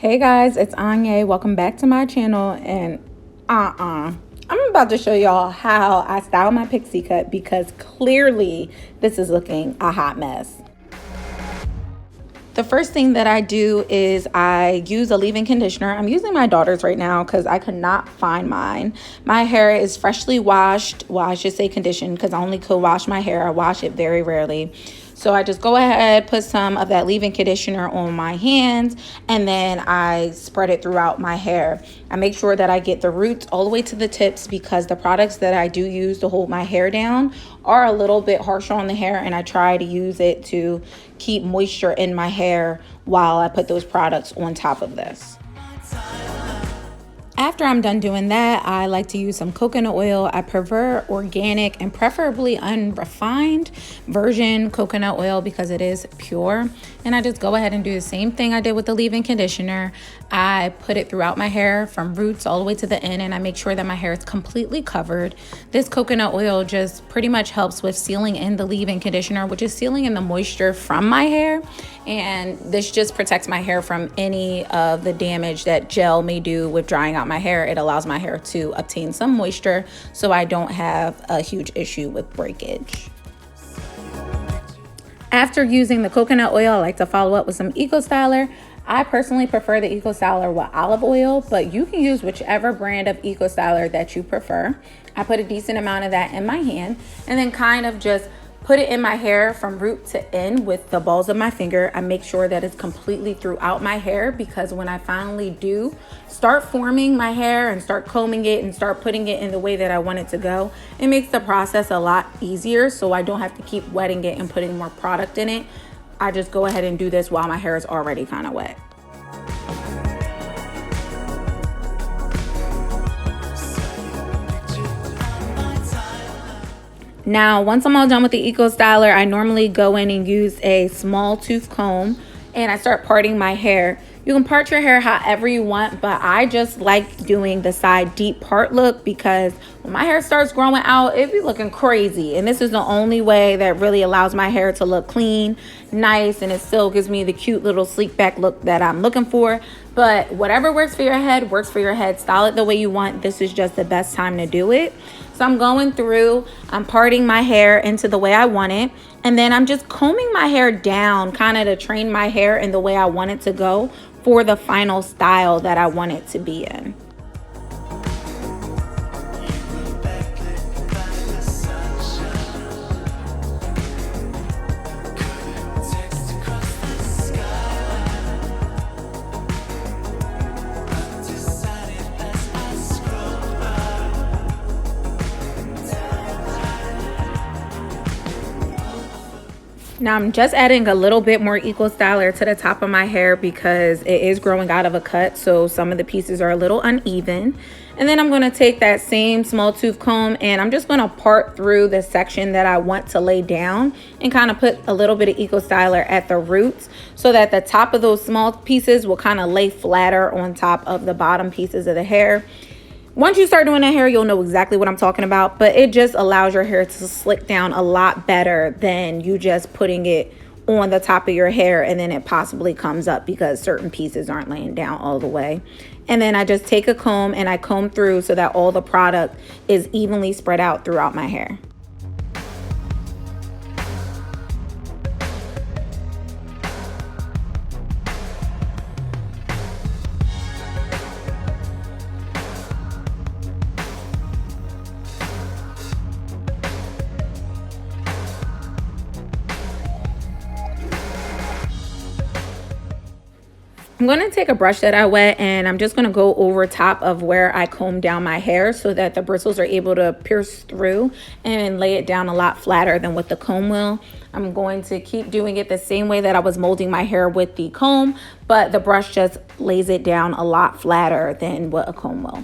Hey guys, it's Anya. Welcome back to my channel. And I'm about to show y'all how I style my pixie cut because clearly this is looking a hot mess. The first thing that I do is I use a leave-in conditioner. I'm using my daughter's right now because I could not find mine. My hair is freshly washed. Well, I should say conditioned because I only could wash my hair. I wash it very rarely. So I just go ahead, put some of that leave-in conditioner on my hands, and then I spread it throughout my hair. I make sure that I get the roots all the way to the tips because the products that I do use to hold my hair down are a little bit harsher on the hair, and I try to use it to keep moisture in my hair while I put those products on top of this. After I'm done doing that, I like to use some coconut oil. I prefer organic and preferably unrefined virgin coconut oil because it is pure. And I just go ahead and do the same thing I did with the leave-in conditioner. I put it throughout my hair from roots all the way to the end, and I make sure that my hair is completely covered. This coconut oil just pretty much helps with sealing in the leave-in conditioner, which is sealing in the moisture from my hair. And this just protects my hair from any of the damage that gel may do with drying out my hair. It allows my hair to obtain some moisture so I don't have a huge issue with breakage. After using the coconut oil, I like to follow up with some Eco Styler. I personally prefer the Eco Styler with olive oil, but you can use whichever brand of Eco Styler that you prefer. I put a decent amount of that in my hand and then kind of just put it in my hair from root to end with the balls of my finger. I make sure that it's completely throughout my hair because when I finally do start forming my hair and start combing it and start putting it in the way that I want it to go, it makes the process a lot easier so I don't have to keep wetting it and putting more product in it. I just go ahead and do this while my hair is already kind of wet. Now, once I'm all done with the Eco Styler, I normally go in and use a small tooth comb and I start parting my hair. You can part your hair however you want, but I just like doing the side deep part look because when my hair starts growing out, it be looking crazy. And this is the only way that really allows my hair to look clean, nice, and it still gives me the cute little sleek back look that I'm looking for. But whatever works for your head, works for your head. Style it the way you want. This is just the best time to do it. So I'm going through, I'm parting my hair into the way I want it. And then I'm just combing my hair down kind of to train my hair in the way I want it to go for the final style that I want it to be in. Now I'm just adding a little bit more Eco Styler to the top of my hair because it is growing out of a cut, so some of the pieces are a little uneven. And then I'm going to take that same small tooth comb and I'm just going to part through the section that I want to lay down and kind of put a little bit of Eco Styler at the roots so that the top of those small pieces will kind of lay flatter on top of the bottom pieces of the hair. Once you start doing that hair, you'll know exactly what I'm talking about, but it just allows your hair to slick down a lot better than you just putting it on the top of your hair and then it possibly comes up because certain pieces aren't laying down all the way. And then I just take a comb and I comb through so that all the product is evenly spread out throughout my hair. I'm going to take a brush that I wet and I'm just going to go over top of where I comb down my hair so that the bristles are able to pierce through and lay it down a lot flatter than what the comb will. I'm going to keep doing it the same way that I was molding my hair with the comb, but the brush just lays it down a lot flatter than what a comb will.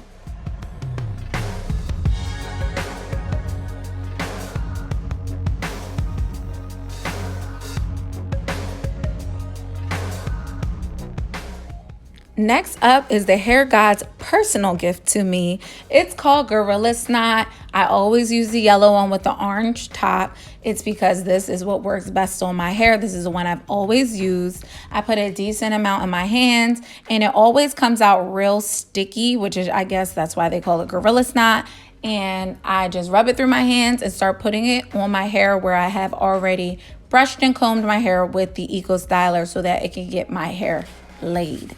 Next up is the Hair God's personal gift to me. It's called Gorilla Snot. I always use the yellow one with the orange top. It's because this is what works best on my hair. This is the one I've always used. I put a decent amount in my hands and it always comes out real sticky, which is, I guess that's why they call it Gorilla Snot. And I just rub it through my hands and start putting it on my hair where I have already brushed and combed my hair with the Eco Styler so that it can get my hair laid.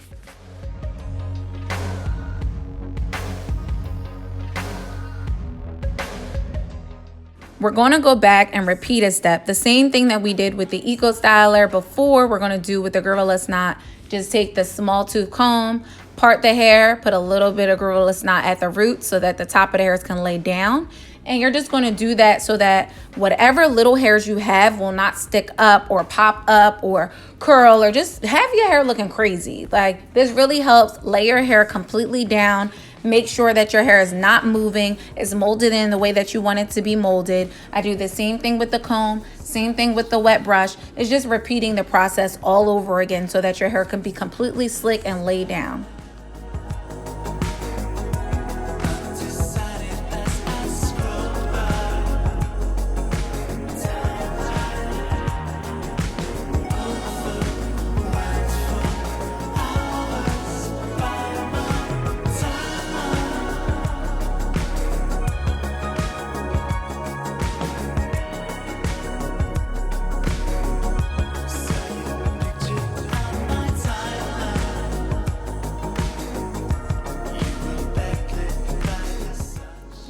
We're going to go back and repeat a step. The same thing that we did with the Eco Styler before, we're going to do with the Gorilla Snot. Just take the small tooth comb, part the hair, put a little bit of Gorilla Snot at the root so that the top of the hairs can lay down. And you're just going to do that so that whatever little hairs you have will not stick up or pop up or curl or just have your hair looking crazy. Like, this really helps lay your hair completely down. Make sure that your hair is not moving, it's molded in the way that you want it to be molded. I do the same thing with the comb, same thing with the wet brush. It's just repeating the process all over again so that your hair can be completely slick and lay down.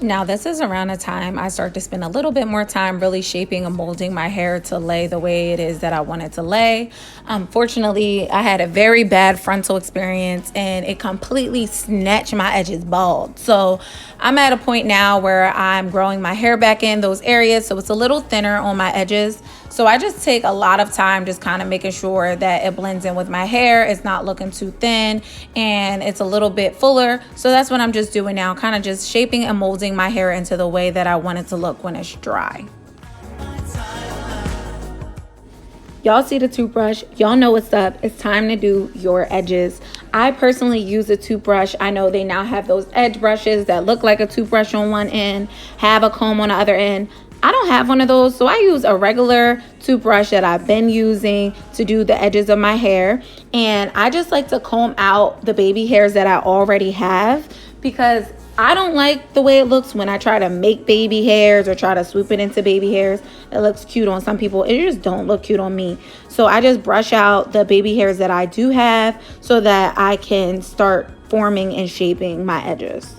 Now, this is around the time I start to spend a little bit more time really shaping and molding my hair to lay the way it is that I want it to lay. Unfortunately, I had a very bad frontal experience and it completely snatched my edges bald. So I'm at a point now where I'm growing my hair back in those areas so it's a little thinner on my edges. So I just take a lot of time just kind of making sure that it blends in with my hair. It's not looking too thin and it's a little bit fuller. So that's what I'm just doing now, kind of just shaping and molding my hair into the way that I want it to look when it's dry. Y'all see the toothbrush, y'all know what's up. It's time to do your edges. I personally use a toothbrush. I know they now have those edge brushes that look like a toothbrush on one end, have a comb on the other end. I don't have one of those, so I use a regular toothbrush that I've been using to do the edges of my hair. And I just like to comb out the baby hairs that I already have because I don't like the way it looks when I try to make baby hairs or try to swoop it into baby hairs. It looks cute on some people. It just don't look cute on me. So I just brush out the baby hairs that I do have so that I can start forming and shaping my edges.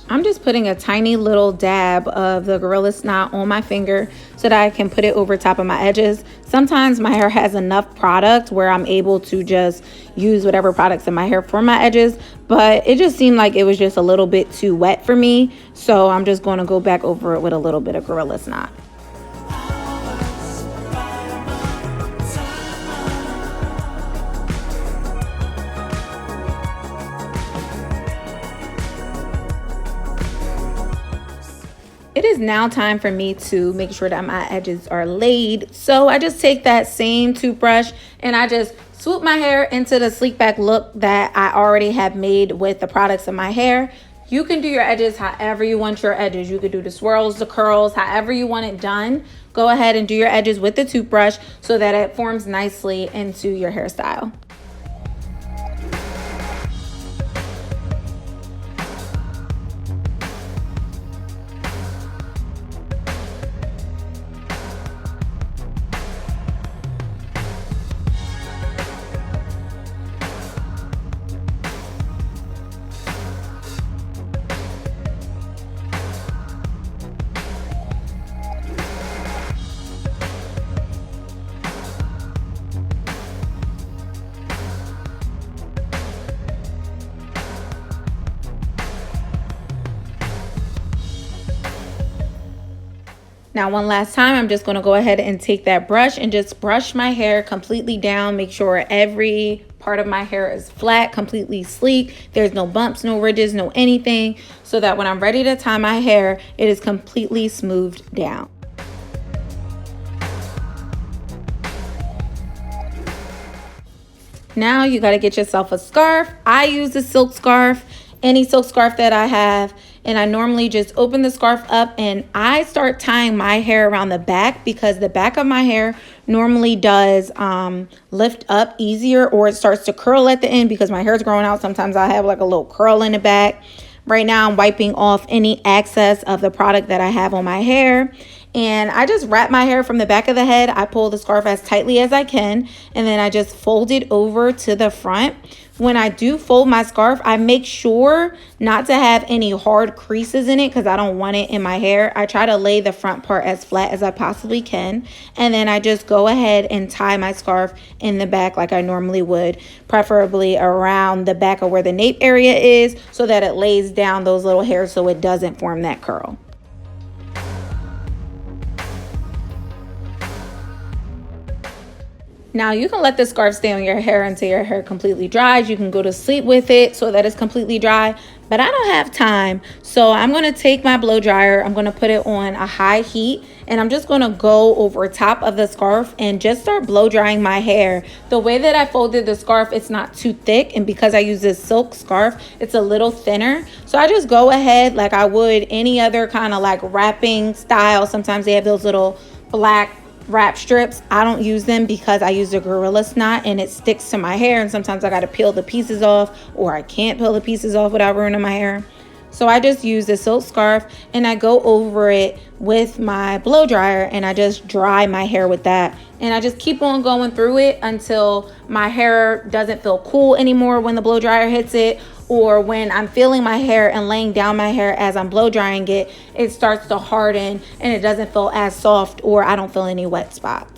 I'm just putting a tiny little dab of the Gorilla Snot on my finger so that I can put it over top of my edges. Sometimes my hair has enough product where I'm able to just use whatever products in my hair for my edges, but it just seemed like it was just a little bit too wet for me. So I'm just going to go back over it with a little bit of Gorilla Snot. It is now time for me to make sure that my edges are laid. So I just take that same toothbrush and I just swoop my hair into the sleek back look that I already have made with the products in my hair. You can do your edges however you want your edges. You could do the swirls, the curls, however you want it done. Go ahead and do your edges with the toothbrush so that it forms nicely into your hairstyle. Now, one last time, I'm just going to go ahead and take that brush and just brush my hair completely down. Make sure every part of my hair is flat, completely sleek. There's no bumps, no ridges, no anything, so that when I'm ready to tie my hair, it is completely smoothed down. Now you got to get yourself a scarf. I use a silk scarf, any silk scarf that I have, and I normally just open the scarf up and I start tying my hair around the back, because the back of my hair normally does lift up easier, or it starts to curl at the end because my hair is growing out. Sometimes I have like a little curl in the back. Right now I'm wiping off any excess of the product that I have on my hair. And I just wrap my hair from the back of the head. I pull the scarf as tightly as I can, and then I just fold it over to the front. When I do fold my scarf, I make sure not to have any hard creases in it because I don't want it in my hair. I try to lay the front part as flat as I possibly can. And then I just go ahead and tie my scarf in the back like I normally would, preferably around the back of where the nape area is, so that it lays down those little hairs so it doesn't form that curl. Now you can let the scarf stay on your hair until your hair completely dries. You can go to sleep with it so that it's completely dry, but I don't have time. So I'm going to take my blow dryer, I'm going to put it on a high heat, and I'm just going to go over top of the scarf and just start blow drying my hair. The way that I folded the scarf, it's not too thick, and because I use this silk scarf, it's a little thinner. So I just go ahead like I would any other kind of like wrapping style. Sometimes they have those little black wrap strips. I don't use them because I use the Gorilla Snot and it sticks to my hair, and sometimes I got to peel the pieces off, or I can't peel the pieces off without ruining my hair. So I just use the silk scarf and I go over it with my blow dryer and I just dry my hair with that. And I just keep on going through it until my hair doesn't feel cool anymore when the blow dryer hits it, or when I'm feeling my hair and laying down my hair as I'm blow drying it, it starts to harden and it doesn't feel as soft, or I don't feel any wet spots.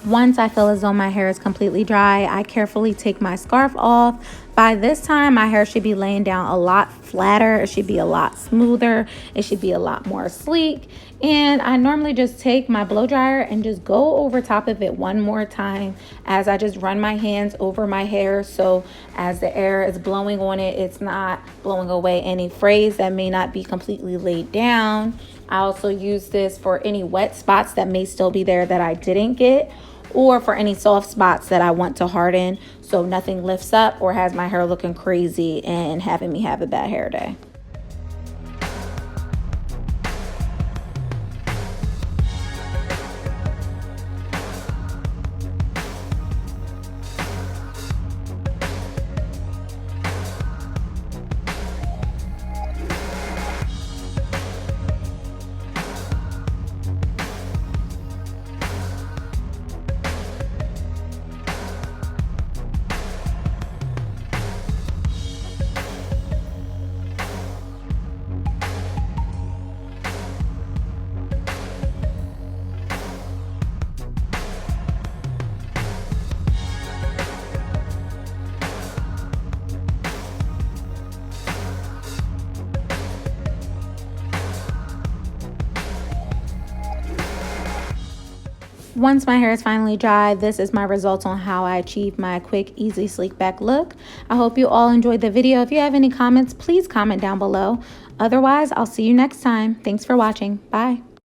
Once I feel as though my hair is completely dry, I carefully take my scarf off. By this time, my hair should be laying down a lot flatter. It should be a lot smoother. It should be a lot more sleek. And I normally just take my blow dryer and just go over top of it one more time as I just run my hands over my hair. So as the air is blowing on it, it's not blowing away any frays that may not be completely laid down. I also use this for any wet spots that may still be there that I didn't get, or for any soft spots that I want to harden so nothing lifts up or has my hair looking crazy and having me have a bad hair day. Once my hair is finally dry, this is my results on how I achieved my quick, easy, sleek back look. I hope you all enjoyed the video. If you have any comments, please comment down below. Otherwise, I'll see you next time. Thanks for watching. Bye.